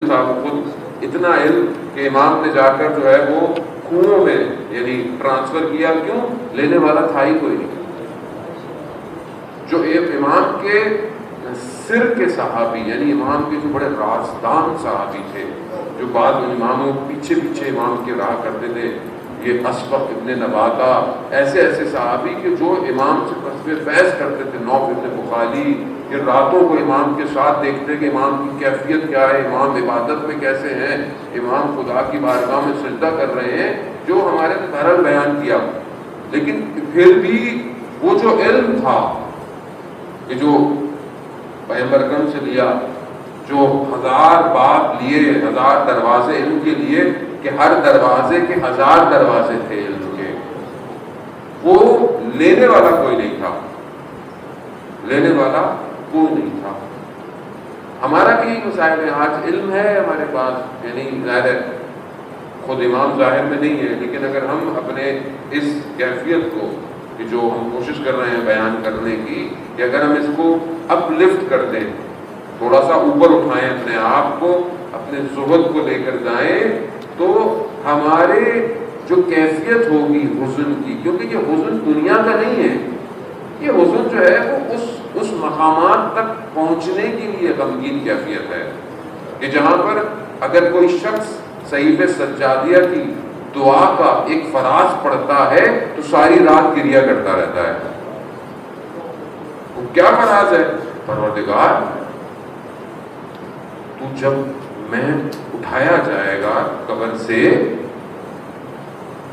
تھا خود اتنا علم کہ امام نے جا کر جو ہے وہ کنووں میں یعنی ٹرانسفر کیا. کیوں؟ لینے والا تھا ہی کوئی نہیں. جو ایک امام کے سر کے صحابی یعنی امام کے جو بڑے رازدان صحابی تھے، جو بعد اماموں پیچھے پیچھے امام کے رہا کرتے تھے، یہ اسبق ابن نباتہ، ایسے ایسے صحابی کہ جو امام سے قصبے فیض کرتے تھے. نوف ابن بخاری، یہ راتوں کو امام کے ساتھ دیکھتے کہ امام کی کیفیت کیا ہے، امام عبادت میں کیسے ہیں، امام خدا کی بارگاہ میں سجدہ کر رہے ہیں، جو ہمارے بہرحال بیان کیا. لیکن پھر بھی وہ جو علم تھا کہ جو پیغمبر اکرم سے لیا، جو 1000 باب لیے، 1000 دروازے علم کے لیے کہ ہر دروازے کے 1000 دروازے تھے علم کے، وہ لینے والا کوئی نہیں تھا. لینے والا کوئی نہیں تھا. ہمارا بھی مسائل ہے. آج علم ہے ہمارے پاس، یعنی ظاہر ہے خود امام ظاہر میں نہیں ہے، لیکن اگر ہم اپنے اس کیفیت کو کہ جو ہم کوشش کر رہے ہیں بیان کرنے کی، کہ اگر ہم اس کو اپ لفٹ کر دیں، تھوڑا سا اوپر اٹھائیں اپنے آپ کو، اپنے زہد کو لے کر جائیں، تو ہمارے جو کیفیت ہوگی حزن کی، کیونکہ یہ حزن دنیا کا نہیں ہے، یہ حزن جو ہے وہ اس مقامات تک پہنچنے کے لیے غمگین کیفیت ہے کہ جہاں پر اگر کوئی شخص صحیفے سجادیہ کی دعا کا ایک فراز پڑھتا ہے تو ساری رات گریا کرتا رہتا ہے. وہ کیا فراز ہے؟ پروردگار تو جب میں اٹھایا جائے گا قبر سے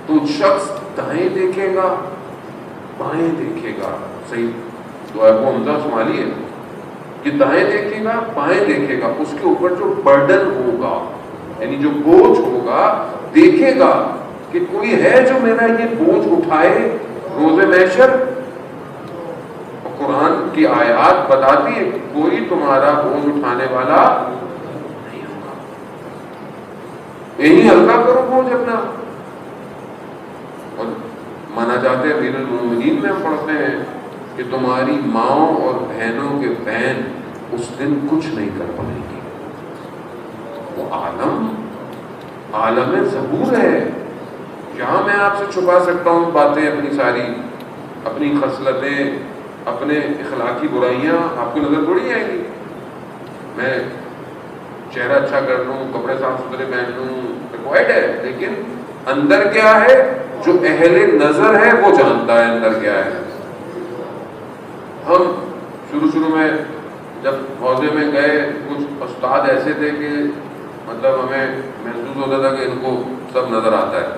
تو شخص دائیں دیکھے گا بائیں دیکھے گا. صحیح دعا کو حمزہ شمالی ہے کہ دائیں دیکھے گا بائیں دیکھے گا، اس کے اوپر جو برڈن ہوگا یعنی جو بوجھ ہوگا، دیکھے گا کہ کوئی ہے جو میرا یہ بوجھ اٹھائے روز محشر. قرآن کی آیات بتاتی ہے کہ کوئی تمہارا بوجھ اٹھانے والا نہیں ہوگا. یہی ہلکا کرو بوجھ اپنا. اور مانا جاتے ہیں امیر المومنین میں ہم پڑھتے ہیں کہ تمہاری ماؤں اور بہنوں کے بہن اس دن کچھ نہیں کر پائیں گی. وہ عالم ظہور ہے. کیا میں آپ سے چھپا سکتا ہوں باتیں اپنی ساری، اپنی خصلتیں، اپنے اخلاقی برائیاں آپ کو نظر تھوڑی آئیں گی. میں چہرہ اچھا کر لوں، کپڑے صاف ستھرے پہن لوں، ریکوائرڈ ہے، لیکن اندر کیا ہے جو اہل نظر ہے وہ جانتا ہے اندر کیا ہے. ہم شروع میں جب حوضے میں گئے، کچھ استاد ایسے تھے کہ مطلب ہمیں محسوس ہوتا تھا کہ ان کو سب نظر آتا ہے،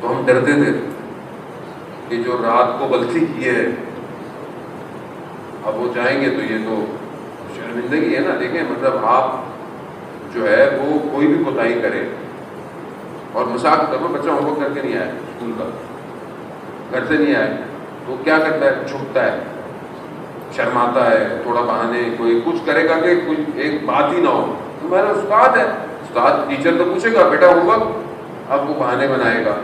تو ہم ڈرتے تھے کہ جو رات کو غلطی کی ہے اب وہ جائیں گے تو یہ تو شرمندگی ہے نا. دیکھیں مطلب آپ جو ہے وہ کوئی بھی کوتاہی کرے، اور مثال کے طور پر بچہ ہوم ورک کر کے نہیں آیا اسکول کا، گھر سے نہیں آیا، تو کیا کرتا ہے؟ چھپتا ہے، شرماتا ہے، تھوڑا بہانے کوئی کچھ کرے گا کہ کوئی ایک بات ہی نہ ہو. تمہارا استاد ہے، استاد ٹیچر تو پوچھے گا بیٹا ہوم ورک، اب وہ بہانے بنائے گا.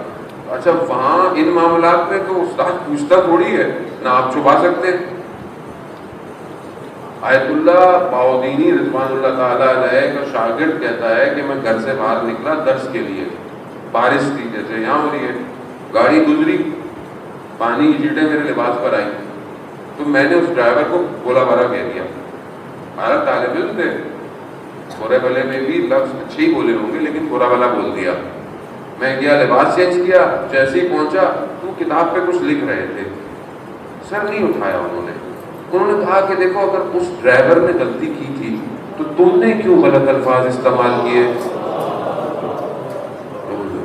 اچھا وہاں ان معاملات میں تو استاد پوچھتا تھوڑی ہے نہ، آپ چھپا سکتے ہیں. آیت اللہ باؤدینی رضوان اللہ تعالیٰ علیہ کا شاگرد کہتا ہے کہ میں گھر سے باہر نکلا درس کے لیے، بارش تھی جیسے یہاں ہو رہی ہے، گاڑی گزری، پانی کی چھینٹیں میرے لباس پر آئی، تو میں نے اس ڈرائیور کو بولا بارا کہہ دیا. ہمارا طالب علم تھے، برے بھلے میں بھی لفظ اچھے ہی بولے ہوں گے لیکن برا بھلا بول دیا. میں گیا لباس چینج کیا، جیسے ہی پہنچا تو کتاب پہ کچھ لکھ رہے تھے، سر نہیں اٹھایا انہوں نے کہا کہ دیکھو اگر اس ڈرائیور نے غلطی کی تھی تو تم نے کیوں غلط الفاظ استعمال کیے؟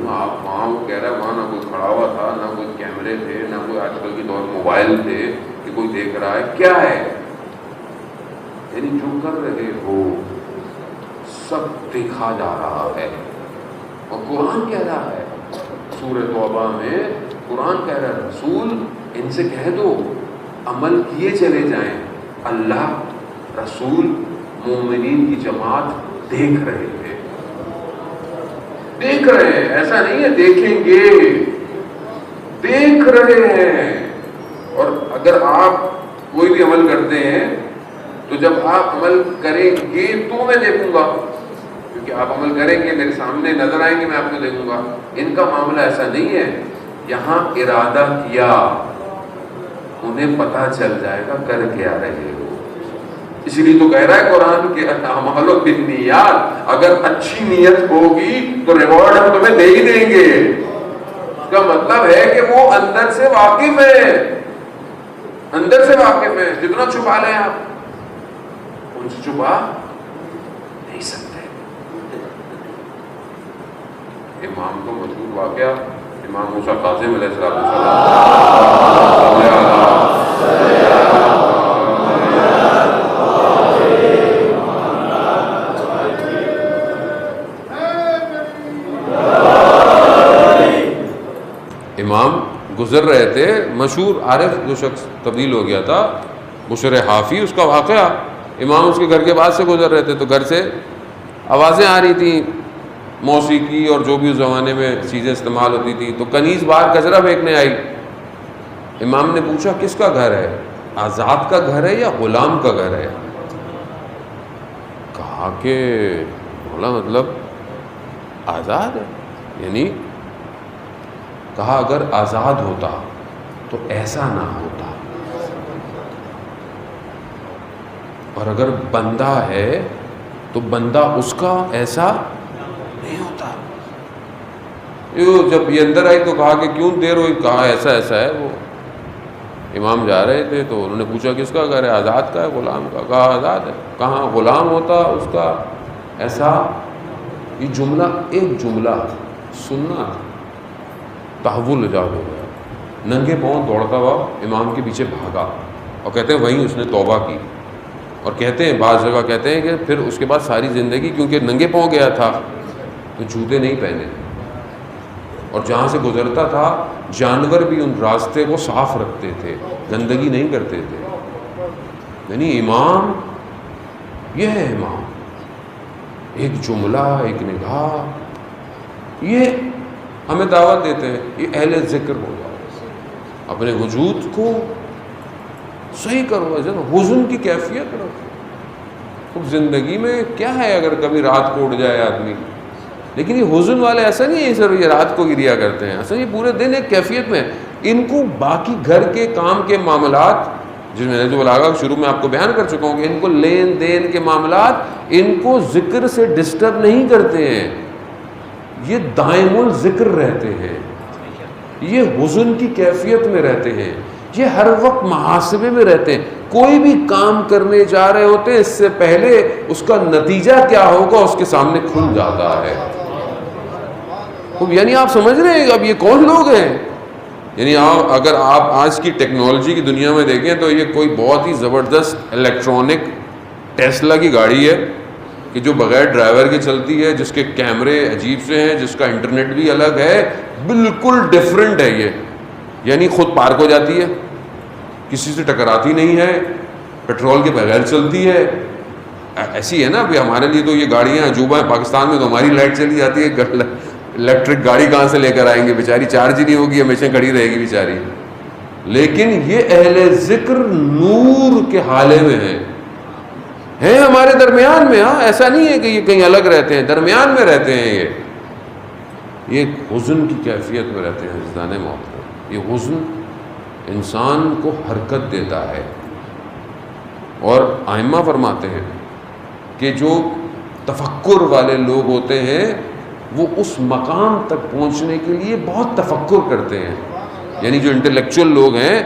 آپ وہاں وہ کہہ رہا ہے وہاں نہ کوئی کھڑا ہوا تھا، نہ کوئی کیمرے تھے، نہ کوئی آج کل کی دور موبائل تھے کہ کوئی دیکھ رہا ہے. کیا ہے؟ یعنی جو کر رہے ہو سب دیکھا جا رہا ہے. اور قرآن کہہ رہا ہے سورہ توبہ میں، قرآن کہہ رہا ہے رسول ان سے کہہ دو عمل کیے چلے جائیں، اللہ رسول مومنین کی جماعت دیکھ رہے تھے. دیکھ رہے ہیں، ایسا نہیں ہے دیکھیں گے، دیکھ رہے ہیں. اور اگر آپ کوئی بھی عمل کرتے ہیں تو جب آپ عمل کریں گے تو میں دیکھوں گا، کہ آپ عمل کریں گے، میرے سامنے نظر آئیں گے، میں آپ کو دے دوں گا. ان کا معاملہ ایسا نہیں ہے. یہاں ارادہ کیا، انہیں پتہ چل جائے گا کر کے آ رہے ہو. اس لیے تو کہہ رہا ہے قرآن کہ اعمال بالنیات، اگر اچھی نیت ہوگی تو ریوارڈ ہم تمہیں دے ہی دیں گے. اس کا مطلب ہے کہ وہ اندر سے واقف ہے، اندر سے واقف ہے. جتنا چھپا لیں آپ، ان سے چھپا نہیں سکتے. امام کو مشہور واقعہ امام موسیٰ کاظم علیہ السلام امام گزر رہے تھے. مشہور عارف جو شخص تبدیل ہو گیا تھا، بشر حافی، اس کا واقعہ. امام اس کے گھر کے بعد سے گزر رہے تھے تو گھر سے آوازیں آ رہی تھیں، موسیقی اور جو بھی اس زمانے میں چیزیں استعمال ہوتی تھیں. تو کنیز باہر کچرا پھینکنے آئی. امام نے پوچھا کس کا گھر ہے، آزاد کا گھر ہے یا غلام کا گھر ہے؟ کہا کہ بولا مطلب آزاد ہے. یعنی کہا اگر آزاد ہوتا تو ایسا نہ ہوتا، اور اگر بندہ ہے تو بندہ اس کا ایسا نہیں ہوتا. جب یہ اندر آئی تو کہا کہ کیوں دیر ہوئی؟ کہا ایسا ایسا ہے. وہ امام جا رہے تھے تو انہوں نے پوچھا کس کا گھر ہے؟ آزاد کا ہے غلام کا؟ کہا آزاد ہے. کہاں غلام ہوتا اس کا ایسا. یہ جملہ ایک جملہ سننا تحول ایجاد ہو گیا. ننگے پاؤں دوڑتا ہوا امام کے پیچھے بھاگا، اور کہتے ہیں وہیں اس نے توبہ کی. اور کہتے ہیں بعض جگہ کہتے ہیں کہ پھر اس کے بعد ساری زندگی، کیونکہ ننگے پاؤں گیا تھا تو جوتے نہیں پہنے، اور جہاں سے گزرتا تھا جانور بھی ان راستے کو صاف رکھتے تھے، گندگی نہیں کرتے تھے. یعنی امام یہ ہے امام. ایک جملہ، ایک نگاہ، یہ ہمیں دعوت دیتے ہیں یہ اہل ذکر ہو جاؤ، اپنے وجود کو صحیح کرو، حزن کی کیفیت رکھو. اب زندگی میں کیا ہے اگر کبھی رات کو اٹھ جائے آدمی، لیکن یہ حزن والے ایسا نہیں ہے سر یہ رات کو گریا کرتے ہیں، ایسا یہ پورے دن ایک کیفیت میں. ان کو باقی گھر کے کام کے معاملات، جس میں نے جو بلاغا شروع میں آپ کو بیان کر چکا ہوں کہ ان کو لین دین کے معاملات ان کو ذکر سے ڈسٹرب نہیں کرتے ہیں، یہ دائم الذکر رہتے ہیں، یہ حزن کی کیفیت میں رہتے ہیں، یہ ہر وقت محاسبے میں رہتے ہیں. کوئی بھی کام کرنے جا رہے ہوتے ہیں اس سے پہلے اس کا نتیجہ کیا ہوگا اس کے سامنے کھل جاتا ہے. یعنی آپ سمجھ رہے ہیں اب یہ کون لوگ ہیں. یعنی اگر آپ آج کی ٹیکنالوجی کی دنیا میں دیکھیں تو یہ کوئی بہت ہی زبردست الیکٹرانک ٹیسلا کی گاڑی ہے کہ جو بغیر ڈرائیور کے چلتی ہے، جس کے کیمرے عجیب سے ہیں، جس کا انٹرنیٹ بھی الگ ہے، بالکل ڈیفرنٹ ہے یہ. یعنی خود پارک ہو جاتی ہے، کسی سے ٹکراتی نہیں ہے، پیٹرول کے بغیر چلتی ہے. ایسی ہے نا ابھی ہمارے لیے تو یہ گاڑیاں عجوبہ ہیں. پاکستان میں تو ہماری لائٹ چلی جاتی ہے، الیکٹرک گاڑی کہاں سے لے کر آئیں گے بیچاری، چارج ہی نہیں ہوگی، ہمیشہ کھڑی رہے گی بیچاری. لیکن یہ اہل ذکر نور کے حالے میں ہیں ہمارے درمیان میں. ہاں ایسا نہیں ہے کہ یہ کہیں الگ رہتے ہیں، درمیان میں رہتے ہیں. یہ حزن کی کیفیت میں رہتے ہیں. عزیزان محترم، یہ حزن انسان کو حرکت دیتا ہے. اور ائمہ فرماتے ہیں کہ جو تفکر والے لوگ ہوتے ہیں وہ اس مقام تک پہنچنے کے لیے بہت تفکر کرتے ہیں. یعنی جو انٹلیکچوئل لوگ ہیں،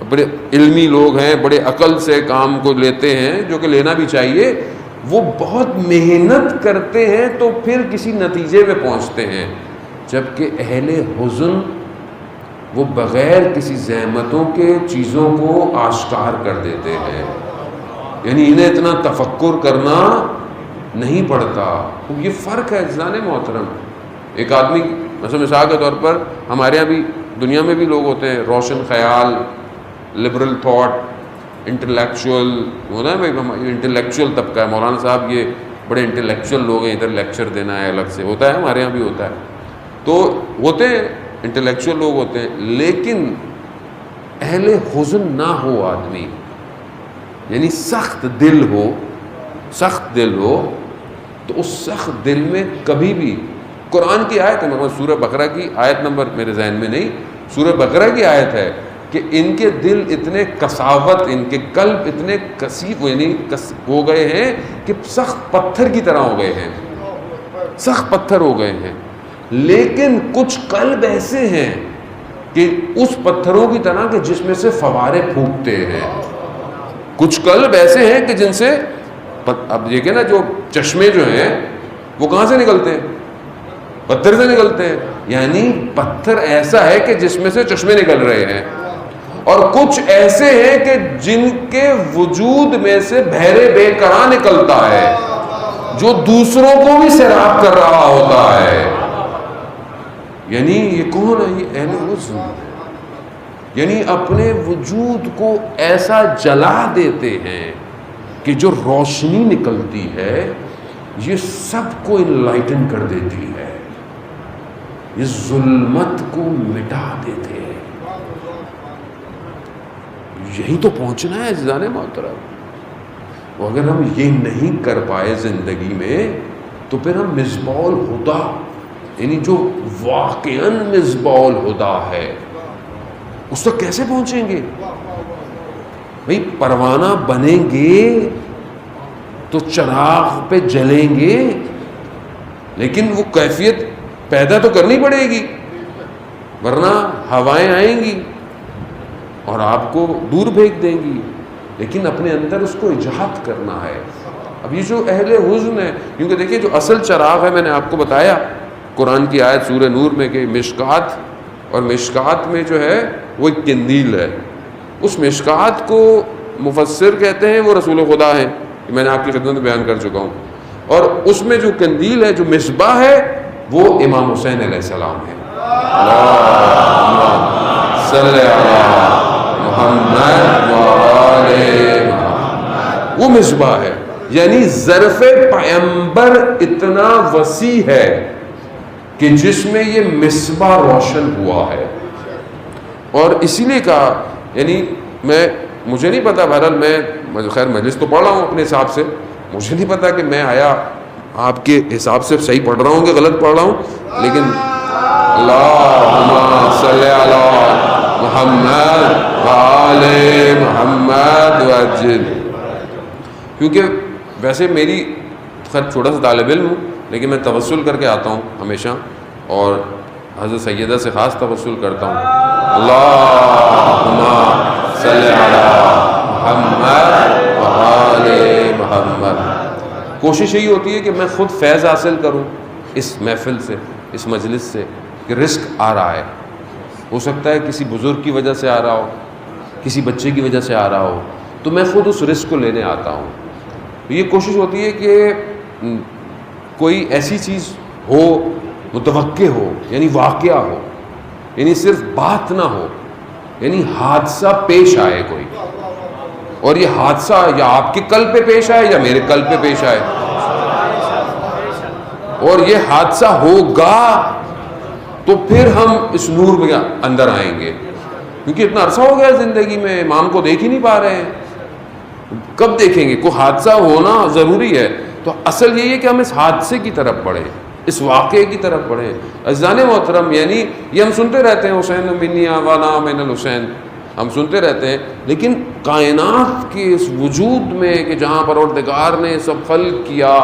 بڑے علمی لوگ ہیں، بڑے عقل سے کام کو لیتے ہیں، جو کہ لینا بھی چاہیے، وہ بہت محنت کرتے ہیں تو پھر کسی نتیجے پہ پہنچتے ہیں. جبکہ اہل حزن وہ بغیر کسی زحمتوں کے چیزوں کو آشکار کر دیتے ہیں. یعنی انہیں اتنا تفکر کرنا نہیں پڑتا. یہ فرق ہے عزیزان محترم. ایک آدمی مثلا مثال کے طور پر ہمارے یہاں بھی دنیا میں بھی لوگ ہوتے ہیں روشن خیال، لبرل تھاٹ، انٹلیکچوئل ہونا ہے بھائی. انٹلیکچوئل طبقہ ہے. مولانا صاحب یہ بڑے انٹلیکچوئل لوگ ہیں، ادھر لیکچر دینا ہے الگ سے ہوتا ہے، ہمارے یہاں بھی ہوتا ہے. تو ہوتے ہیں انٹلیکچوئل لوگ ہوتے ہیں، لیکن اہل حزن نہ ہو آدمی، یعنی سخت دل ہو تو اس سخت دل میں کبھی بھی قرآن کی آیت ہے، مگر سورہ بقرہ کی آیت نمبر میرے ذہن میں نہیں، سورہ بقرہ کی آیت ہے کہ ان کے دل اتنے کساوت، ان کے قلب اتنے کثیف یعنی ہو گئے ہیں کہ سخت پتھر کی طرح ہو گئے ہیں، سخت پتھر ہو گئے ہیں. لیکن کچھ قلب ایسے ہیں کہ اس پتھروں کی طرح کہ جس میں سے فوارے پھوٹتے ہیں. کچھ قلب ایسے ہیں کہ جن سے اب دیکھیں نا، جو چشمے جو ہیں وہ کہاں سے نکلتے ہیں؟ پتھر سے نکلتے ہیں. یعنی پتھر ایسا ہے کہ جس میں سے چشمے نکل رہے ہیں، اور کچھ ایسے ہیں کہ جن کے وجود میں سے بحر بے قرار نکلتا ہے جو دوسروں کو بھی سیراب کر رہا ہوتا ہے. یعنی یہ کون ہے؟ یہ اہل حزن، یعنی اپنے وجود کو ایسا جلا دیتے ہیں کہ جو روشنی نکلتی ہے یہ سب کو انلائٹن کر دیتی ہے، یہ ظلمت کو مٹا دیتے ہیں. یہی تو پہنچنا ہے عزیزان محترم. اگر ہم یہ نہیں کر پائے زندگی میں تو پھر ہم مصباح الہدیٰ، یعنی جو واقعاً مصباح الہدیٰ ہے، اس تک کیسے پہنچیں گے؟ بھئی پروانہ بنیں گے تو چراغ پہ جلیں گے، لیکن وہ کیفیت پیدا تو کرنی پڑے گی، ورنہ ہوائیں آئیں گی اور آپ کو دور پھینک دیں گی. لیکن اپنے اندر اس کو ایجاد کرنا ہے. اب یہ جو اہل حزن ہے، کیونکہ دیکھیں جو اصل چراغ ہے، میں نے آپ کو بتایا قرآن کی آیت سورہ نور میں کہ مشکات، اور مشکات میں جو ہے وہ ایک قندیل ہے. اس مشکات کو مفسر کہتے ہیں وہ رسول خدا ہیں، میں نے آپ کی خدمت میں بیان کر چکا ہوں. اور اس میں جو قندیل ہے، جو مصباح ہے، وہ امام حسین علیہ السلام ہے. اللہم صلی علی محمد وآل محمد. وہ مصباح ہے، یعنی ظرف پیمبر اتنا وسیع ہے کہ جس میں یہ مصباح روشن ہوا ہے. اور اسی لیے کہا، یعنی مجھے نہیں پتا، بہرحال میں خیر مجلس تو پڑھ رہا ہوں اپنے حساب سے، مجھے نہیں پتا کہ میں آیا آپ کے حساب سے صحیح پڑھ رہا ہوں کہ غلط پڑھ رہا ہوں، لیکن اللہم صلی علی محمد وآل محمد وعجل. کیونکہ ویسے میری خیر چھوٹا سا طالب علم ہوں، لیکن میں توسل کر کے آتا ہوں ہمیشہ، اور حضرت سیدہ سے خاص توسل کرتا ہوں. اللہم صلی علی محمد وآل محمد. کوشش یہی ہوتی ہے کہ میں خود فیض حاصل کروں اس محفل سے، اس مجلس سے، کہ رزق آ رہا ہے. ہو سکتا ہے کسی بزرگ کی وجہ سے آ رہا ہو، کسی بچے کی وجہ سے آ رہا ہو، تو میں خود اس رزق کو لینے آتا ہوں. یہ کوشش ہوتی ہے کہ کوئی ایسی چیز ہو، متوقع ہو، یعنی واقعہ ہو، یعنی صرف بات نہ ہو، یعنی حادثہ پیش آئے کوئی، اور یہ حادثہ یا آپ کے قلب پہ پیش آئے یا میرے قلب پہ پیش آئے، اور یہ حادثہ ہوگا تو پھر ہم اس نور میں اندر آئیں گے. کیونکہ اتنا عرصہ ہو گیا زندگی میں، امام کو دیکھ ہی نہیں پا رہے ہیں، کب دیکھیں گے؟ کوئی حادثہ ہونا ضروری ہے. تو اصل یہی ہے کہ ہم اس حادثے کی طرف بڑھیں، اس واقعے کی طرف بڑھیں. عزیزان محترم، یعنی یہ ہم سنتے رہتے ہیں حسین منی وانا من الحسین، ہم سنتے رہتے ہیں، لیکن کائنات کے اس وجود میں کہ جہاں پروردگار نے سب خلق کیا،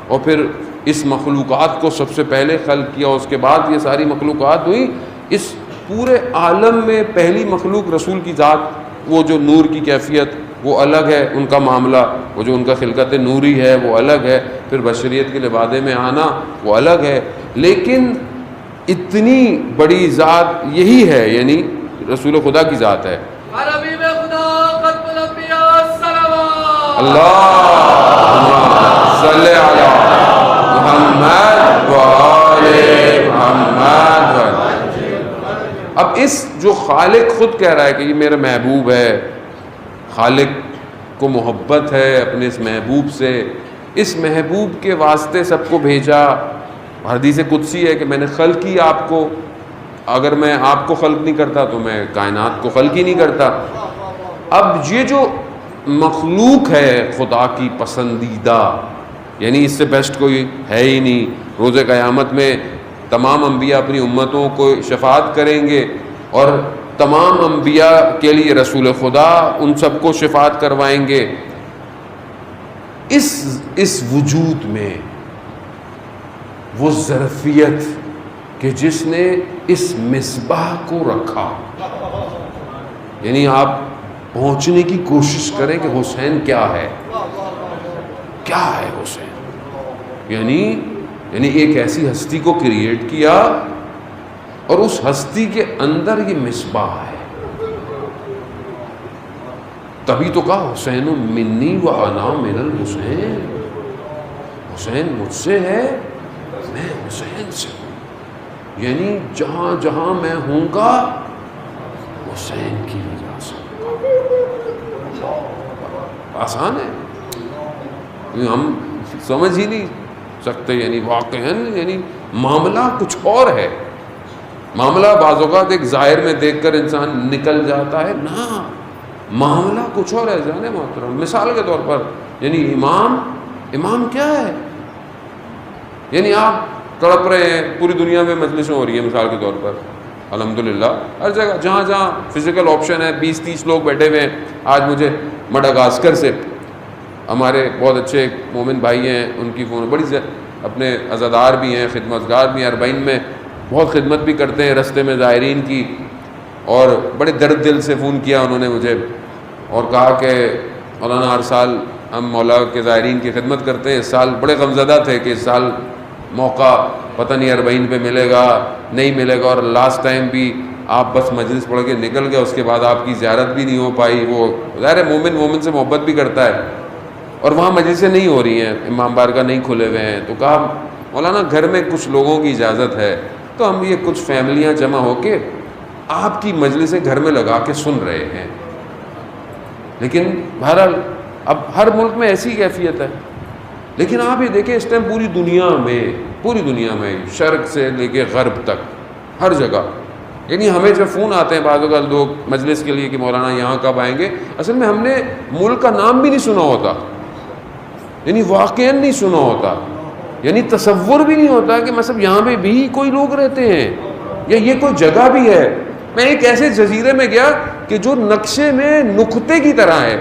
اور پھر اس مخلوقات کو سب سے پہلے خلق کیا، اس کے بعد یہ ساری مخلوقات ہوئی، اس پورے عالم میں پہلی مخلوق رسول کی ذات، وہ جو نور کی کیفیت وہ الگ ہے، ان کا معاملہ، وہ جو ان کا خلقت نوری ہے وہ الگ ہے، پھر بشریت کے لبادے میں آنا وہ الگ ہے. لیکن اتنی بڑی ذات یہی ہے، یعنی رسول خدا کی ذات ہے. اللہم صلی علی محمد وآل محمد. اب اس جو خالق خود کہہ رہا ہے کہ یہ میرا محبوب ہے، خالق کو محبت ہے اپنے اس محبوب سے، اس محبوب کے واسطے سب کو بھیجا. حدیث قدسی ہے کہ میں نے خلق کی آپ کو، اگر میں آپ کو خلق نہیں کرتا تو میں کائنات کو خلق ہی نہیں کرتا. اب یہ جو مخلوق ہے خدا کی پسندیدہ، یعنی اس سے بیسٹ کوئی ہے ہی نہیں. روز قیامت میں تمام انبیاء اپنی امتوں کو شفاعت کریں گے اور تمام انبیاء کے لیے رسول خدا ان سب کو شفاعت کروائیں گے. اس وجود میں وہ ظرفیت کہ جس نے اس مصباح کو رکھا، یعنی آپ پہنچنے کی کوشش کریں کہ حسین کیا ہے، کیا ہے حسین. یعنی ایک ایسی ہستی کو کریٹ کیا اور اس ہستی کے اندر یہ مصباح ہے. تبھی تو کہا حسین منی و انا من الحسین، حسین مجھ سے ہے، میں حسین سے ہوں. یعنی جہاں جہاں میں ہوں گا حسین کی وجہ سے ہوں گا. آسان ہے، ہم سمجھ ہی نہیں سکتے. یعنی واقعاً یعنی معاملہ کچھ اور ہے. معاملہ بعض اوقات ایک ظاہر میں دیکھ کر انسان نکل جاتا ہے، نہ معاملہ کچھ اور ہے. جان محترم، مثال کے طور پر یعنی امام کیا ہے؟ یعنی آپ تڑپ رہے ہیں، پوری دنیا میں مجلسیں ہو رہی ہیں مثال کے طور پر، الحمدللہ ہر جگہ جہاں جہاں فزیکل آپشن ہے 20-30 لوگ بیٹھے ہوئے ہیں. آج مجھے مڈغاسکر سے ہمارے بہت اچھے ایک مومن بھائی ہیں، ان کی فون بڑی اپنے عزادار بھی ہیں، خدمتگار بھی ہیں، اربعین میں بہت خدمت بھی کرتے ہیں رستے میں زائرین کی، اور بڑے درد دل سے فون کیا انہوں نے مجھے اور کہا کہ مولانا ہر سال ہم مولا کے زائرین کی خدمت کرتے ہیں، اس سال بڑے غمزدہ تھے کہ اس سال موقع پتہ نہیں اربعین پہ ملے گا نہیں ملے گا، اور لاسٹ ٹائم بھی آپ بس مجلس پڑھ کے نکل گئے، اس کے بعد آپ کی زیارت بھی نہیں ہو پائی. وہ ظاہر ہے مومن سے محبت بھی کرتا ہے، اور وہاں مجلسیں نہیں ہو رہی ہیں، امام بارگاہ نہیں کھلے ہوئے ہیں. تو کہا مولانا گھر میں کچھ لوگوں کی اجازت ہے تو ہم یہ کچھ فیملیاں جمع ہو کے آپ کی مجلسیں گھر میں لگا کے سن رہے ہیں. لیکن بہرحال اب ہر ملک میں ایسی کیفیت ہے. لیکن آپ یہ دیکھیں اس ٹائم پوری دنیا میں شرق سے لے کے غرب تک ہر جگہ، یعنی ہمیں جب فون آتے ہیں بعض اوقات لوگ مجلس کے لیے کہ مولانا یہاں کب آئیں گے، اصل میں ہم نے ملک کا نام بھی نہیں سنا ہوتا، یعنی واقعاً نہیں سنا ہوتا، یعنی تصور بھی نہیں ہوتا کہ مطلب یہاں پہ بھی کوئی لوگ رہتے ہیں یا یہ کوئی جگہ بھی ہے. میں ایک ایسے جزیرے میں گیا کہ جو نقشے میں نقطے کی طرح ہے،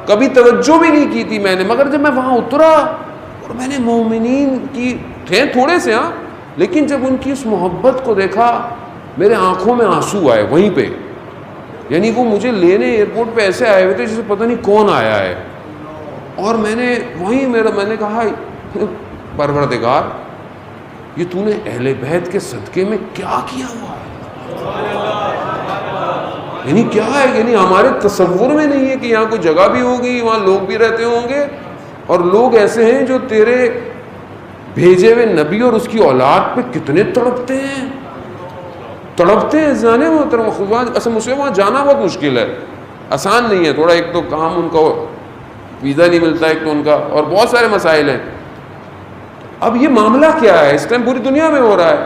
کبھی توجہ بھی نہیں کی تھی میں نے، مگر جب میں وہاں اترا اور میں نے مومنین کی تھے تھوڑے سے ہاں، لیکن جب ان کی اس محبت کو دیکھا میرے آنکھوں میں آنسو آئے وہیں پہ. یعنی وہ مجھے لینے ایئرپورٹ پہ ایسے آئے ہوئے تھے جسے پتہ نہیں کون آیا ہے، اور میں نے کہا پروردگار یہ تو نے اہل بیت کے صدقے میں کیا کیا ہوا ہے، یعنی کیا ہے، یعنی ہمارے تصور میں نہیں ہے کہ یہاں کوئی جگہ بھی ہوگی، وہاں لوگ بھی رہتے ہوں گے، اور لوگ ایسے ہیں جو تیرے بھیجے ہوئے نبی اور اس کی اولاد پہ کتنے تڑپتے ہیں جانے محترم. اصل مجھے وہاں جانا بہت مشکل ہے، آسان نہیں ہے تھوڑا. ایک تو کام ان کا ویزا نہیں ملتا، ایک تو ان کا اور بہت سارے مسائل ہیں. اب یہ معاملہ کیا ہے اس ٹائم پوری دنیا میں ہو رہا ہے.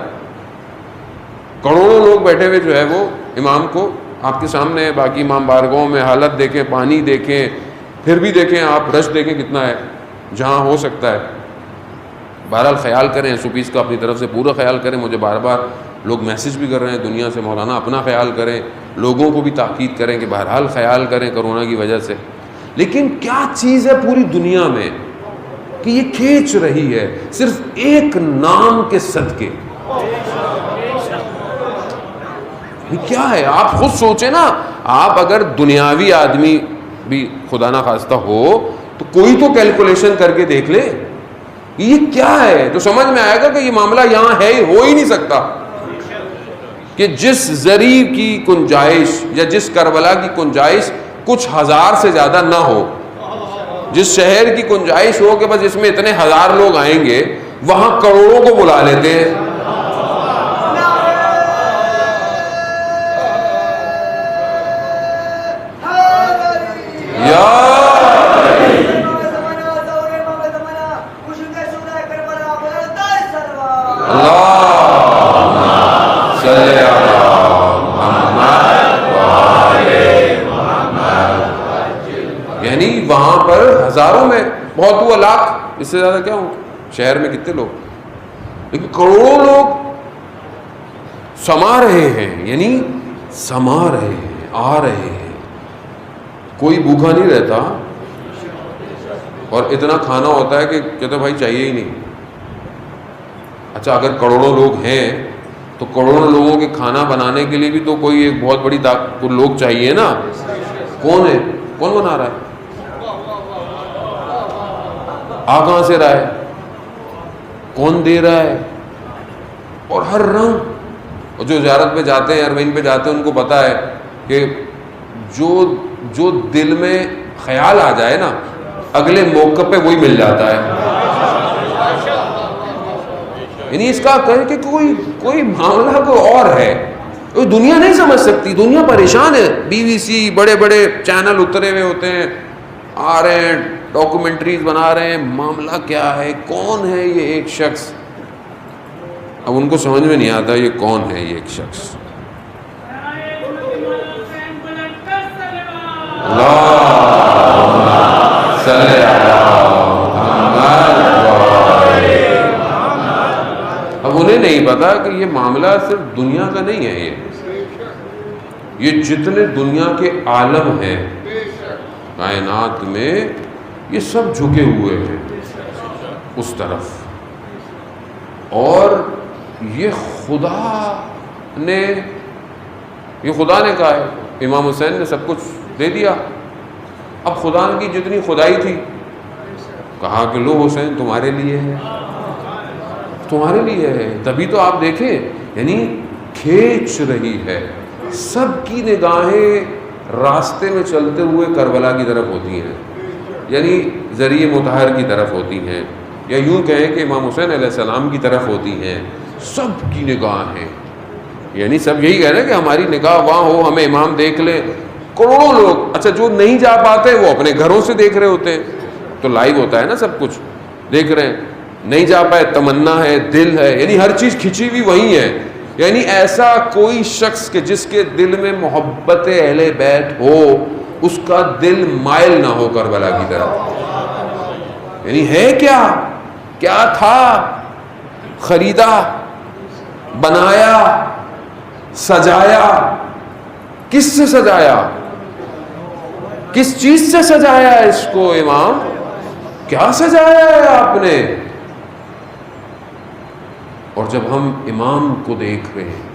کروڑوں لوگ بیٹھے ہوئے جو ہے وہ امام کو آپ کے سامنے ہے. باقی امام بارگاہوں میں حالت دیکھیں، پانی دیکھیں، پھر بھی دیکھیں آپ رش دیکھیں کتنا ہے جہاں ہو سکتا ہے. بہرحال خیال کریں سپیس کا اپنی طرف سے پورا خیال کریں. مجھے بار بار لوگ میسج بھی کر رہے ہیں دنیا سے، مولانا اپنا خیال کریں، لوگوں کو بھی تاکید کریں کہ بہرحال خیال کریں کرونا کی وجہ سے. لیکن کیا چیز ہے پوری دنیا میں کہ یہ کھینچ رہی ہے صرف ایک نام کے صدقے؟ کیا ہے آپ خود سوچیں نا. آپ اگر دنیاوی آدمی بھی خدا نہ خواستہ ہو تو کوئی تو کیلکولیشن کر کے دیکھ لے یہ کیا ہے، تو سمجھ میں آئے گا کہ یہ معاملہ یہاں ہے، ہو ہی نہیں سکتا کہ جس زری کی گنجائش یا جس کربلا کی گنجائش کچھ ہزار سے زیادہ نہ ہو، جس شہر کی گنجائش ہو کہ بس اس میں اتنے ہزار لوگ آئیں گے، وہاں کروڑوں کو بلا لیتے ہیں. یعنی وہاں پر ہزاروں میں، بہت ہوا لاکھ، اس سے زیادہ کیا ہوں؟ شہر میں کتنے لوگ، لیکن کروڑوں لوگ سما رہے ہیں، یعنی سما رہے ہیں، آ رہے ہیں، کوئی بھوکا نہیں رہتا، اور اتنا کھانا ہوتا ہے کہ کہتے بھائی چاہیے ہی نہیں۔ اچھا اگر کروڑوں لوگ ہیں تو کروڑوں لوگوں کے کھانا بنانے کے لیے بھی تو کوئی ایک بہت بڑی لوگ چاہیے نا۔ کون ہے؟ کون بنا رہا ہے؟ آ کہاں سے رہا ہے؟ کون دے رہا ہے؟ اور ہر رنگ، اور جو زیارت پہ جاتے ہیں، حرمین پہ جاتے ہیں، ان کو پتا ہے کہ جو دل میں خیال آ جائے نا، اگلے موقع پہ وہی مل جاتا ہے۔ یعنی اس کا کہے کہ کوئی معاملہ کوئی اور ہے، کوئی دنیا نہیں سمجھ سکتی، دنیا پریشان ہے۔ BBC بڑے بڑے چینل اترے ہوئے ہوتے ہیں، آ رہے ہیں ڈاکومنٹریز بنا رہے ہیں، معاملہ کیا ہے، کون ہے یہ ایک شخص؟ اب ان کو سمجھ میں نہیں آتا یہ کون ہے یہ ایک شخص۔ اب انہیں نہیں پتا کہ یہ معاملہ صرف دنیا کا نہیں ہے، یہ جتنے دنیا کے عالم ہیں کائنات میں، یہ سب جھکے ہوئے ہیں اس طرف، اور یہ خدا نے کہا ہے۔ امام حسین نے سب کچھ دے دیا، اب خدا کی جتنی خدائی تھی کہا کہ لو حسین تمہارے لیے ہے، تمہارے لیے ہے۔ تبھی تو آپ دیکھیں یعنی کھینچ رہی ہے، سب کی نگاہیں راستے میں چلتے ہوئے کربلا کی طرف ہوتی ہیں، یعنی ذریعہ مطہر کی طرف ہوتی ہیں، یا یوں کہیں کہ امام حسین علیہ السلام کی طرف ہوتی ہیں، سب کی نگاہیں، یعنی سب یہی کہہ رہے ہیں کہ ہماری نگاہ وہاں ہو، ہمیں امام دیکھ لیں۔ کروڑوں لوگ، اچھا جو نہیں جا پاتے وہ اپنے گھروں سے دیکھ رہے ہوتے ہیں، تو لائیو ہوتا ہے نا، سب کچھ دیکھ رہے ہیں، نہیں جا پائے، تمنا ہے، دل ہے، یعنی ہر چیز کھچی ہوئی وہی ہے۔ یعنی ایسا کوئی شخص کہ جس کے دل میں محبت اہل بیت ہو، اس کا دل مائل نہ ہو کربلا کی طرف۔ یعنی ہے کیا تھا، خریدا، بنایا، سجایا، کس سے سجایا، کس چیز سے سجایا ہے اس کو؟ امام کیا سجایا ہے آپ نے؟ اور جب ہم امام کو دیکھ رہے ہیں،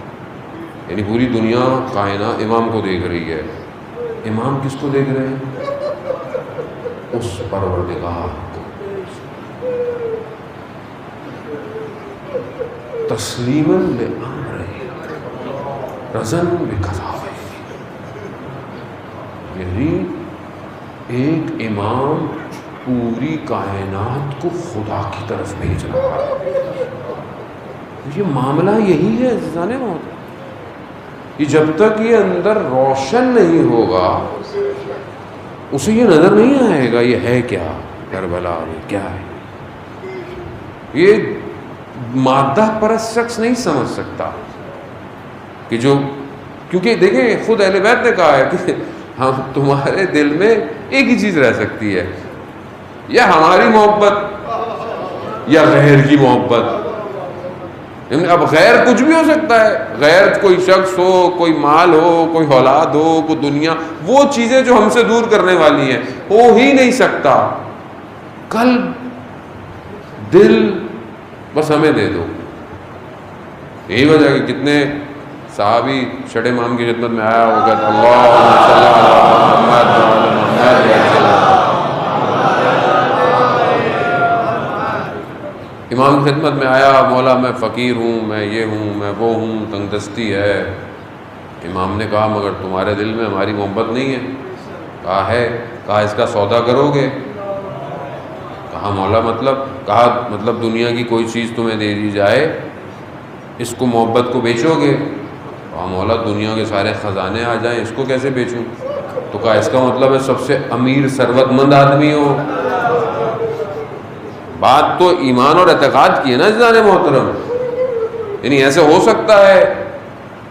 یعنی پوری دنیا کائنات امام کو دیکھ رہی ہے، امام کس کو دیکھ رہے ہیں؟ اس پروردگار کو، تسلیما لامرہ رضا بقضائہ، یعنی ایک امام پوری کائنات کو خدا کی طرف بھیج رہا ہے۔ یہ معاملہ یہی ہے عزیزان محترم، کہ جب تک یہ اندر روشن نہیں ہوگا اسے یہ نظر نہیں آئے گا یہ ہے کیا، کربلا میں کیا ہے۔ یہ مادہ پرست شخص نہیں سمجھ سکتا کہ کیونکہ دیکھیں خود اہل بیت نے کہا ہے کہ ہم تمہارے دل میں ایک ہی چیز رہ سکتی ہے، یا ہماری محبت یا غیر کی محبت۔ اب غیر کچھ بھی ہو سکتا ہے، غیر کوئی شخص ہو، کوئی مال ہو، کوئی اولاد ہو، کوئی دنیا، وہ چیزیں جو ہم سے دور کرنے والی ہیں، ہو ہی نہیں سکتا۔ قلب، دل، بس ہمیں دے دو۔ یہی وجہ کہ کتنے صحابی چھٹے امام کی خدمت میں آیا ہوگا، اللہم صلی علی محمد وعلی محمد، امام کی خدمت میں آیا، مولا میں فقیر ہوں، میں یہ ہوں، میں وہ ہوں، تنگ دستی ہے۔ امام نے کہا مگر تمہارے دل میں ہماری محبت نہیں ہے؟ کہا ہے۔ کہا اس کا سودا کرو گے؟ کہا مولا مطلب دنیا کی کوئی چیز تمہیں دے دی جائے، اس کو محبت کو بیچو گے؟ کہا مولا دنیا کے سارے خزانے آ جائیں، اس کو کیسے بیچوں؟ تو کہا اس کا مطلب ہے سب سے امیر ثروت مند آدمی ہو۔ بات تو ایمان اور اعتقاد کی ہے نا عزیزان محترم۔ یعنی ایسے ہو سکتا ہے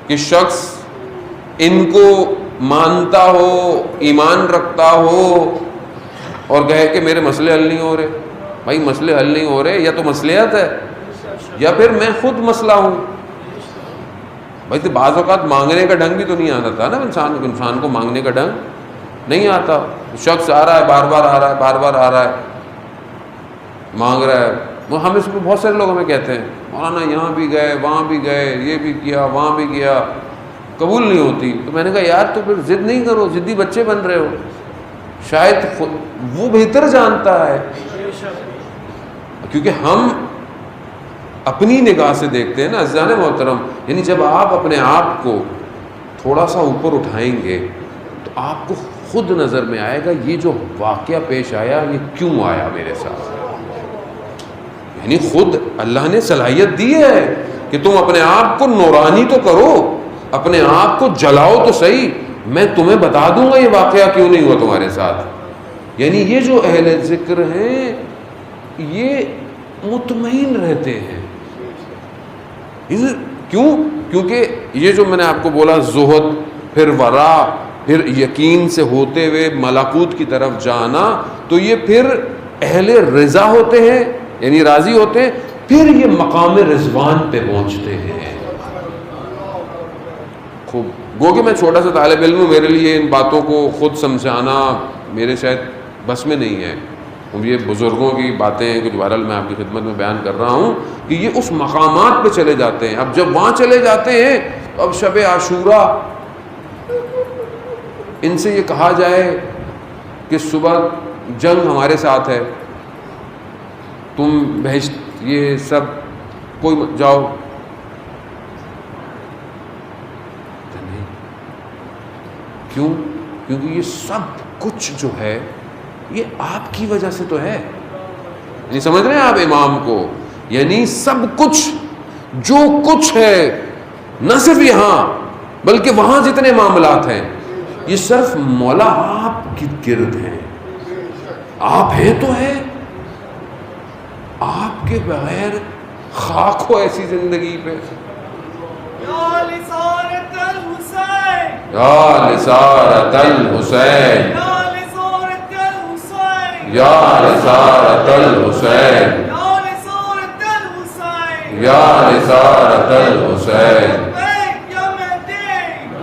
کہ شخص ان کو مانتا ہو، ایمان رکھتا ہو، اور کہے کہ میرے مسئلے حل نہیں ہو رہے، بھائی مسئلے حل نہیں ہو رہے، یا تو مصلحت ہے یا پھر میں خود مسئلہ ہوں. بھائی تو بعض اوقات مانگنے کا ڈھنگ بھی تو نہیں آتا تھا نا انسان کو مانگنے کا ڈھنگ نہیں آتا. شخص آ رہا ہے، بار بار آ رہا ہے، بار بار آ رہا ہے، مانگ رہا ہے. وہ ہم اس کو بہت سارے لوگ ہمیں کہتے ہیں مولانا یہاں بھی گئے، وہاں بھی گئے، یہ بھی کیا، وہاں بھی کیا، قبول نہیں ہوتی. تو میں نے کہا یار تو پھر ضد نہیں کرو، ضدی بچے بن رہے ہو. شاید وہ بہتر جانتا ہے، کیونکہ ہم اپنی نگاہ سے دیکھتے ہیں نا عزیزان محترم. یعنی جب آپ اپنے آپ کو تھوڑا سا اوپر اٹھائیں گے تو آپ کو خود نظر میں آئے گا یہ جو واقعہ پیش آیا یہ کیوں آیا میرے ساتھ. یعنی خود اللہ نے صلاحیت دی ہے کہ تم اپنے آپ کو نورانی تو کرو، اپنے آپ کو جلاؤ تو صحیح، میں تمہیں بتا دوں گا یہ واقعہ کیوں نہیں ہوا تمہارے ساتھ. یعنی یہ جو اہل ذکر ہیں یہ مطمئن رہتے ہیں. کیوں؟ کیونکہ یہ جو میں نے آپ کو بولا زہد، پھر ورا، پھر یقین سے ہوتے ہوئے ملکوت کی طرف جانا، تو یہ پھر اہل رضا ہوتے ہیں، یعنی راضی ہوتے ہیں، پھر یہ مقام رضوان پہ پہنچتے ہیں. خوب گو کہ میں چھوٹا سا طالب علم ہوں، میرے لیے ان باتوں کو خود سمجھانا میرے شاید بس میں نہیں ہے. یہ بزرگوں کی باتیں ہیں کچھ بہرحال میں آپ کی خدمت میں بیان کر رہا ہوں کہ یہ اس مقامات پہ چلے جاتے ہیں. اب جب وہاں چلے جاتے ہیں تو اب شب عاشورہ ان سے یہ کہا جائے کہ صبح جنگ ہمارے ساتھ ہے، تم بہشت یہ سب کوئی جاؤ، نہیں. کیوں؟ کیونکہ یہ سب کچھ جو ہے یہ آپ کی وجہ سے تو ہے. نہیں سمجھ رہے ہیں آپ امام کو؟ یعنی سب کچھ جو کچھ ہے نہ صرف یہاں بلکہ وہاں جتنے معاملات ہیں یہ صرف مولا آپ کی گرد ہیں. آپ ہیں تو ہے، آپ کے بغیر خاک ہو ایسی زندگی پہ. یا لسارت الحسین، یا لسارت الحسین، یا لسارت الحسین، یا لسارت الحسین، یا لسارت الحسین.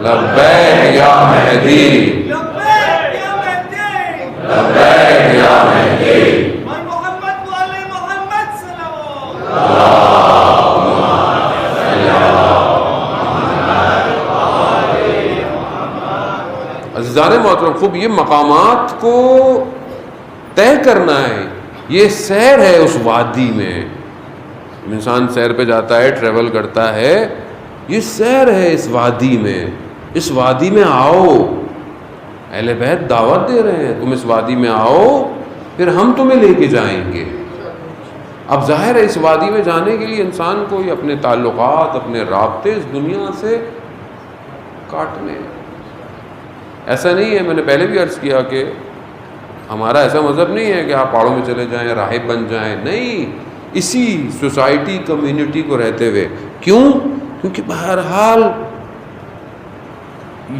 لبیک یا مہدی، لبیک یا مہدی، لبیک یا مہدی. من محمد و آل محمد صلوات. عزیزان محترم خوب یہ مقامات کو طے کرنا ہے. یہ سیر ہے اس وادی میں. انسان سیر پہ جاتا ہے، ٹریول کرتا ہے، یہ سیر ہے اس وادی میں. اس وادی میں آؤ، اہل بیت دعوت دے رہے ہیں تم اس وادی میں آؤ، پھر ہم تمہیں لے کے جائیں گے. اب ظاہر ہے اس وادی میں جانے کے لیے انسان کو یہ اپنے تعلقات، اپنے رابطے اس دنیا سے کاٹنے. ایسا نہیں ہے، میں نے پہلے بھی عرض کیا کہ ہمارا ایسا مذہب نہیں ہے کہ آپ پہاڑوں میں چلے جائیں، راہب بن جائیں. نہیں، اسی سوسائٹی کمیونٹی کو رہتے ہوئے. کیوں؟ کیونکہ بہرحال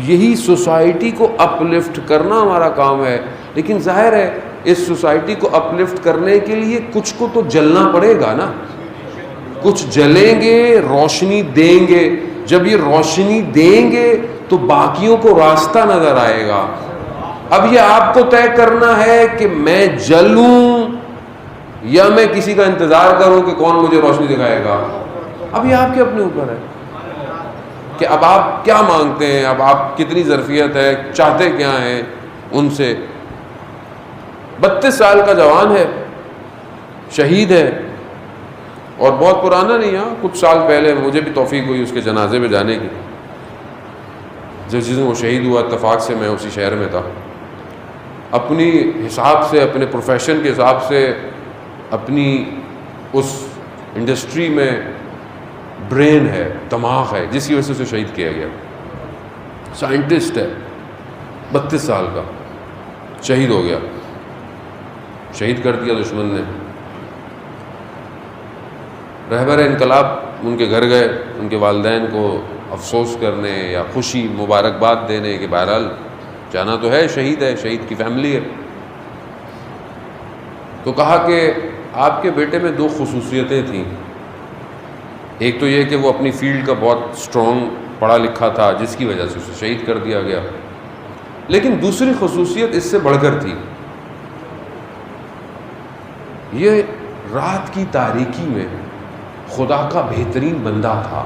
یہی سوسائٹی کو اپلفٹ کرنا ہمارا کام ہے. لیکن ظاہر ہے اس سوسائٹی کو اپلفٹ کرنے کے لیے کچھ کو تو جلنا پڑے گا نا. کچھ جلیں گے، روشنی دیں گے. جب یہ روشنی دیں گے تو باقیوں کو راستہ نظر آئے گا. اب یہ آپ کو طے کرنا ہے کہ میں جلوں یا میں کسی کا انتظار کروں کہ کون مجھے روشنی دکھائے گا. اب یہ آپ کے اپنے اوپر ہے کہ اب آپ کیا مانگتے ہیں، اب آپ کتنی ظرفیت ہے، چاہتے کیا ہیں ان سے. 32 سال کا جوان ہے، شہید ہے، اور بہت پرانا نہیں ہے، کچھ سال پہلے مجھے بھی توفیق ہوئی اس کے جنازے میں جانے کی. جس دن وہ شہید ہوا اتفاق سے میں اسی شہر میں تھا. اپنی حساب سے، اپنے پروفیشن کے حساب سے، اپنی اس انڈسٹری میں برین ہے، دماغ ہے، جس کی وجہ سے اسے شہید کیا گیا. سائنٹسٹ ہے، 32 سال کا، شہید ہو گیا. شہید کر دیا دشمن نے. رہبر انقلاب ان کے گھر گئے، ان کے والدین کو افسوس کرنے یا خوشی مبارکباد دینے کہ بہرحال جانا تو ہے، شہید ہے، شہید کی فیملی ہے. تو کہا کہ آپ کے بیٹے میں دو خصوصیتیں تھیں. ایک تو یہ کہ وہ اپنی فیلڈ کا بہت اسٹرانگ پڑھا لکھا تھا جس کی وجہ سے اسے شہید کر دیا گیا. لیکن دوسری خصوصیت اس سے بڑھ کر تھی. یہ رات کی تاریکی میں خدا کا بہترین بندہ تھا.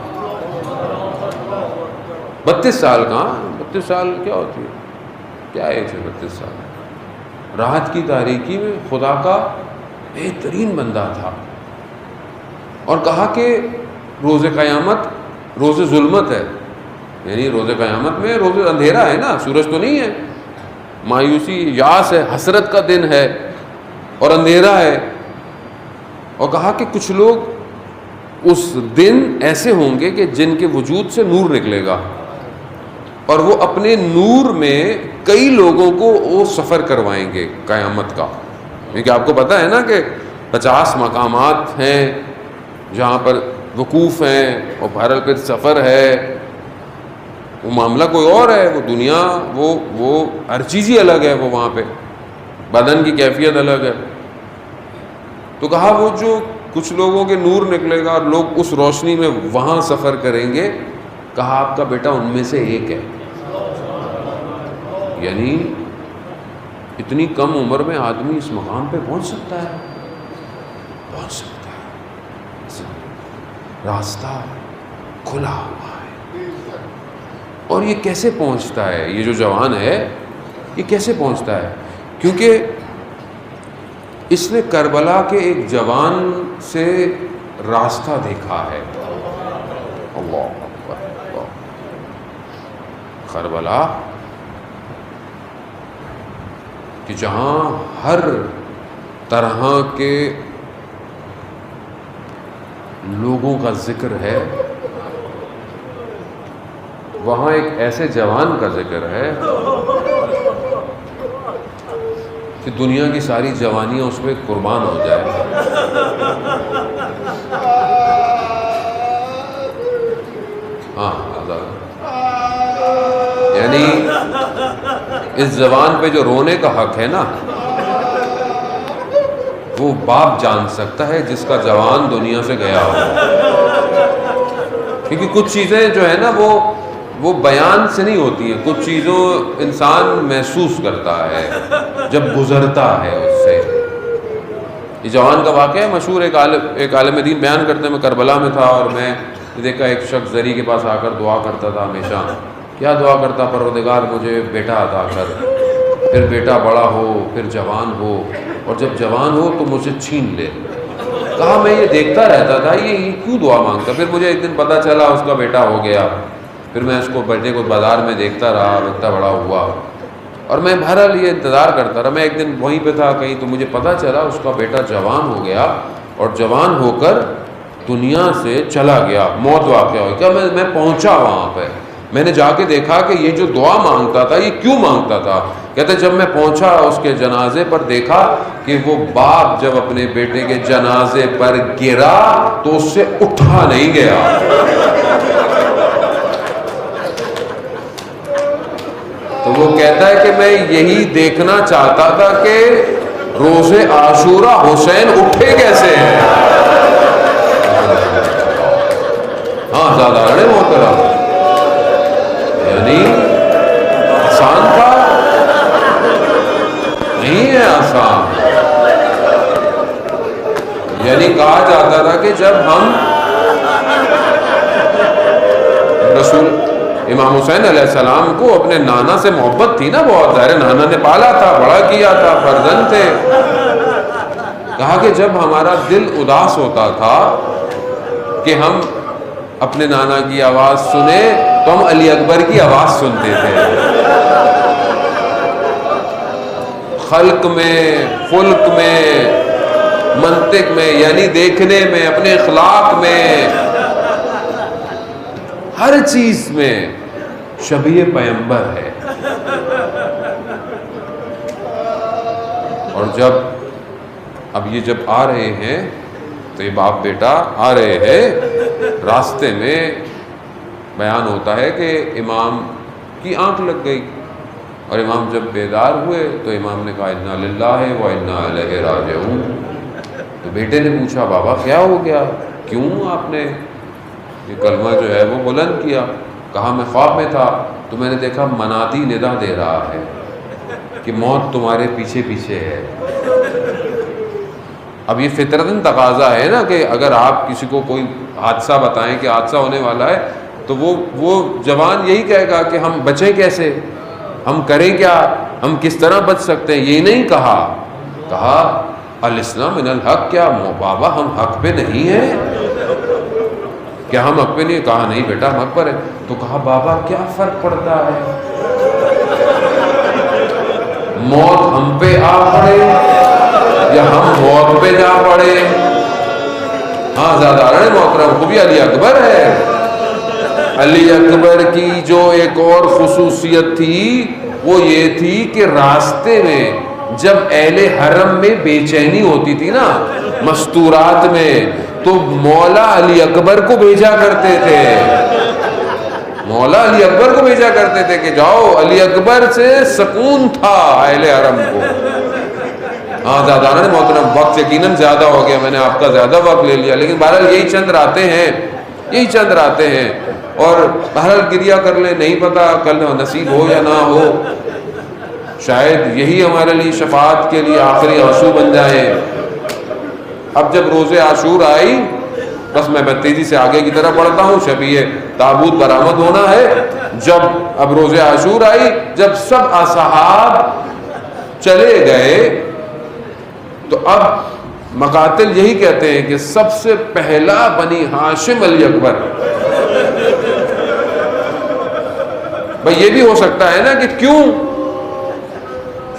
32 سال کا، 32 سال کیا ہوتی ہے، کیا ایج ہے 32 سال. رات کی تاریکی میں خدا کا بہترین بندہ تھا. اور کہا کہ روز قیامت روز ظلمت ہے، یعنی روز قیامت میں روز اندھیرا ہے نا، سورج تو نہیں ہے، مایوسی یاس ہے، حسرت کا دن ہے اور اندھیرا ہے. اور کہا کہ کچھ لوگ اس دن ایسے ہوں گے کہ جن کے وجود سے نور نکلے گا، اور وہ اپنے نور میں کئی لوگوں کو وہ سفر کروائیں گے قیامت کا. کیونکہ آپ کو پتہ ہے نا کہ 50 مقامات ہیں جہاں پر وقوف ہیں، اور بہرحال پھر سفر ہے. وہ معاملہ کوئی اور ہے، وہ دنیا، وہ ہر چیز ہی الگ ہے، وہ وہاں پہ بدن کی کیفیت الگ ہے. تو کہا وہ جو کچھ لوگوں کے نور نکلے گا اور لوگ اس روشنی میں وہاں سفر کریں گے. کہا آپ کا بیٹا ان میں سے ایک ہے. یعنی اتنی کم عمر میں آدمی اس مقام پہ پہنچ سکتا ہے، پہنچ سکتا ہے. راستہ کھلا ہوا ہے. اور یہ کیسے پہنچتا ہے؟ یہ جو جوان ہے یہ کیسے پہنچتا ہے؟ کیونکہ اس نے کربلا کے ایک جوان سے راستہ دیکھا ہے. اللہ اکبر. اللہ. کربلا کہ جہاں ہر طرح کے لوگوں کا ذکر ہے، وہاں ایک ایسے جوان کا ذکر ہے کہ دنیا کی ساری جوانیاں اس پہ قربان ہو جائے. ہاں یعنی اس زبان پہ جو رونے کا حق ہے نا، وہ باپ جان سکتا ہے جس کا جوان دنیا سے گیا ہو. کیونکہ کچھ چیزیں جو ہے نا وہ بیان سے نہیں ہوتی ہیں. کچھ چیزوں انسان محسوس کرتا ہے جب گزرتا ہے اس سے. یہ جوان کا واقعہ ہے مشہور. ایک عالم دین بیان کرتے ہیں میں کربلا میں تھا اور میں دیکھا ایک شخص زری کے پاس آ کر دعا کرتا تھا. ہمیشہ کیا دعا کرتا؟ پروردگار مجھے بیٹا عطا کر، پھر بیٹا بڑا ہو، پھر جوان ہو، اور جب جوان ہو تو مجھے چھین لے. کہا میں یہ دیکھتا رہتا تھا یہ کیوں دعا مانگتا. پھر مجھے ایک دن پتہ چلا اس کا بیٹا ہو گیا. پھر میں اس کو بیٹے کو بازار میں دیکھتا رہا، اتنا بڑا ہوا، اور میں بہرحال یہ انتظار کرتا رہا. میں ایک دن وہیں پہ تھا کہیں تو مجھے پتہ چلا اس کا بیٹا جوان ہو گیا اور جوان ہو کر دنیا سے چلا گیا. موت واقع ہو گیا. میں پہنچا وہاں پہ، میں نے جا کے دیکھا کہ یہ جو دعا مانگتا تھا یہ کیوں مانگتا تھا. کہتے جب میں پہنچا اس کے جنازے پر دیکھا کہ وہ باپ جب اپنے بیٹے کے جنازے پر گرا تو اس سے اٹھا نہیں گیا. تو وہ کہتا ہے کہ میں یہی دیکھنا چاہتا تھا کہ روز عاشورہ حسین اٹھے کیسے ہیں. ہاں زیادہ اڑے محترم، یعنی آسان تھا نہیں ہے آسان. یعنی کہا جاتا تھا کہ جب ہم رسول امام حسین علیہ السلام کو اپنے نانا سے محبت تھی نا بہت، ظاہر نانا نے پالا تھا، بڑا کیا تھا، فرزند تھے. کہا کہ جب ہمارا دل اداس ہوتا تھا کہ ہم اپنے نانا کی آواز سنیں تو ہم علی اکبر کی آواز سنتے تھے. خلق میں، خلق میں، منطق میں، یعنی دیکھنے میں، اپنے اخلاق میں، ہر چیز میں شبیہ پیغمبر ہے. اور اب یہ جب آ رہے ہیں تو یہ باپ بیٹا آ رہے ہیں، راستے میں بیان ہوتا ہے کہ امام کی آنکھ لگ گئی اور امام جب بیدار ہوئے تو امام نے کہا انا للہ و انا الیہ راجعون. تو بیٹے نے پوچھا بابا کیا ہو گیا، کیوں آپ نے یہ کلمہ جو ہے وہ بلند کیا؟ کہا میں خواب میں تھا تو میں نے دیکھا منادی ندا دے رہا ہے کہ موت تمہارے پیچھے پیچھے ہے۔ اب یہ فطرتاً تقاضا ہے نا کہ اگر آپ کسی کو کوئی حادثہ بتائیں کہ حادثہ ہونے والا ہے تو وہ جوان یہی کہے گا کہ ہم بچیں کیسے، ہم کریں کیا، ہم کس طرح بچ سکتے ہیں۔ یہ نہیں کہا الاسلام من الحق، کیا بابا ہم حق پہ نہیں ہیں، کیا ہم حق پہ نہیں؟ کہا نہیں بیٹا ہم حق پر ہے۔ تو کہا بابا کیا فرق پڑتا ہے، موت ہم پہ آ پڑے یا ہم موت پہ جا پڑے؟ ہاں زیادہ محترم کو بھی علی اکبر ہے۔ علی اکبر کی جو ایک اور خصوصیت تھی وہ یہ تھی کہ راستے میں جب اہل حرم میں بے چینی ہوتی تھی نا مستورات میں، تو مولا علی اکبر کو بھیجا کرتے تھے، مولا علی اکبر کو بھیجا کرتے تھے کہ جاؤ، علی اکبر سے سکون تھا اہل حرم کو۔ ہاں زیادہ محترم وقت یقیناً زیادہ ہو گیا، میں نے آپ کا زیادہ وقت لے لیا، لیکن بہرحال یہی چند راتیں ہیں اور بہرحال گریہ کر لیں، نہیں پتا کل نصیب ہو یا نہ ہو، شاید یہی ہمارے لیے شفاعت کے لیے آخری آنسو بن جائیں۔ اب جب روز عاشور آئی، بس میں تیزی سے آگے کی طرف بڑھتا ہوں، شبیہ تابوت برآمد ہونا ہے۔ جب اب روز عاشور آئی، جب سب اصحاب چلے گئے تو اب مقاتل یہی کہتے ہیں کہ سب سے پہلا بنی ہاشم علی اکبر۔ بھئی یہ بھی ہو سکتا ہے نا کہ کیوں،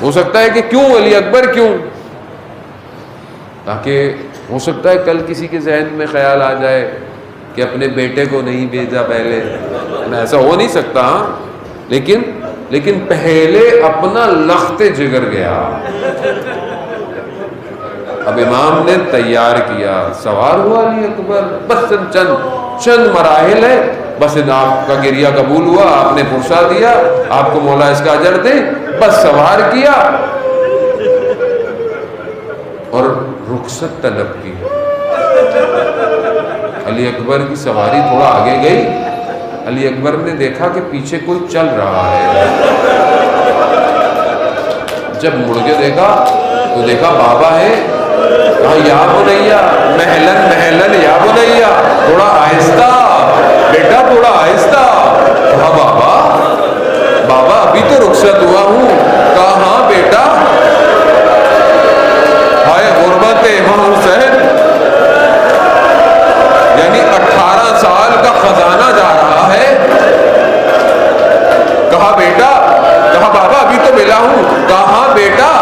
ہو سکتا ہے کہ کیوں علی اکبر کیوں، تاکہ ہو سکتا ہے کل کسی کے ذہن میں خیال آ جائے کہ اپنے بیٹے کو نہیں بھیجا پہلے، ایسا ہو نہیں سکتا ہاں، لیکن پہلے اپنا لخت جگر گیا۔ اب امام نے تیار کیا، سوار ہوا علی اکبر، بس چند مراحل ہے، بس آپ کا گریہ قبول ہوا، آپ نے پرسا دیا، آپ کو مولا اس کا اجر دے، بس سوار کیا اور رخصت طلب کی۔ علی اکبر کی سواری تھوڑا آگے گئی، علی اکبر نے دیکھا کہ پیچھے کوئی چل رہا ہے، جب مڑ کے دیکھا تو دیکھا بابا ہے، کہا یا بنیا محلن یا بنیا، تھوڑا آہستہ بیٹا، تھوڑا آہستہ۔ کہا بابا ابھی تو رخصت ہوا ہوں۔ کہا ہاں بیٹا، ہائے غربت امام حسین، یعنی 18 سال کا خزانہ جا رہا ہے۔ کہا بیٹا، کہا بابا ابھی تو ملا ہوں۔ کہا ہاں بیٹا،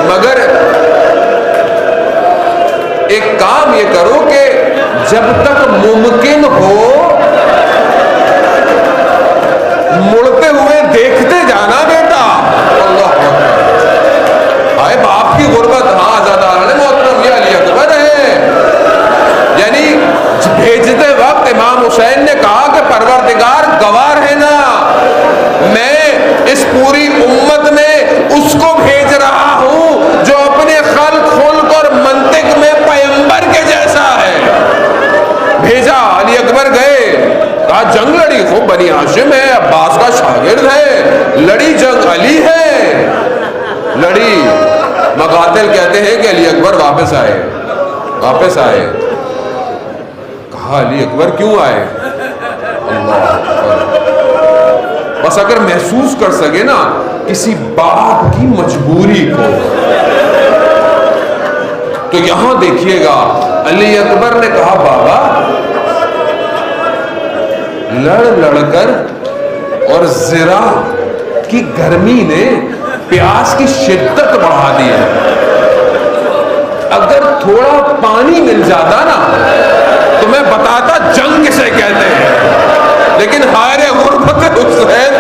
مگر ایک کام یہ کرو کہ جب تک ممکن ہو مڑتے ہوئے دیکھتے جانا بیٹا۔ اللہ آئے باپ کی غربت، ہاں زیادہ محترم یہ علی اکبر ہے۔ یعنی بھیجتے وقت امام حسین نے کہا کہ پروردگار گواہ ہے نا، میں اس پوری امت میں اس کو بھیج رہا ہوں جو اپنے خلق اور منطق میں پیغمبر کے جیسا ہے۔ بھیجا، علی اکبر گئے، کہا جنگ لڑی، خوب بنی ہاشم ہے، عباس کا شاگرد ہے، لڑی جنگ، علی ہے، لڑی۔ مقاتل کہتے ہیں کہ علی اکبر واپس آئے۔ کہا علی اکبر کیوں آئے؟ اللہ اکبر۔ بس اگر محسوس کر سکے نا کسی باپ کی مجبوری کو، تو یہاں دیکھیے گا علی اکبر نے کہا بابا لڑ کر اور ذرا کی گرمی نے پیاس کی شدت بڑھا دی ہے، اگر تھوڑا پانی مل جاتا نا تو میں بتاتا جنگ کسے کہتے ہیں، لیکن ہائے غربت حسین